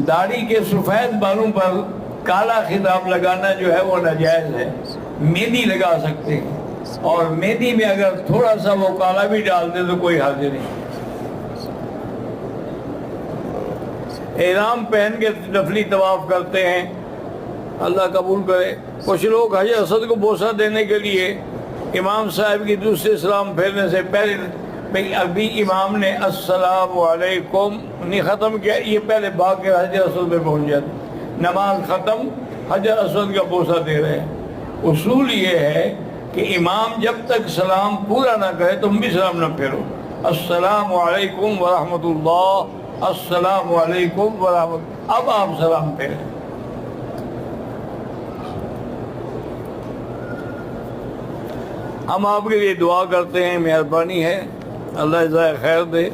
داڑھی کے سفید بالوں پر کالا خطاب لگانا جو ہے وہ ناجائز ہے. مہندی لگا سکتے ہیں، اور مہندی میں اگر تھوڑا سا وہ کالا بھی ڈال دے تو کوئی حرج نہیں. احرام پہن کے نفلی طواف کرتے ہیں، اللہ قبول کرے. کچھ لوگ حجر اسود کو بوسہ دینے کے لیے امام صاحب کی دوسرے سلام پھیرنے سے پہلے ابھی امام نے السلام علیکم نہیں ختم کیا، یہ پہلے بھاگ کے حجر اسود پہ پہنچ جاتے. نماز ختم، حجر اسود کا بوسہ دے رہے ہیں. اصول یہ ہے کہ امام جب تک سلام پورا نہ کرے تم بھی سلام نہ پھیرو. السلام علیکم ورحمۃ اللہ، السلام علیکم ورحمۃ. اب آپ سلام پھیریں. ہم آپ کے لیے دعا کرتے ہیں، مہربانی ہے اللہ جزائے خیر دے.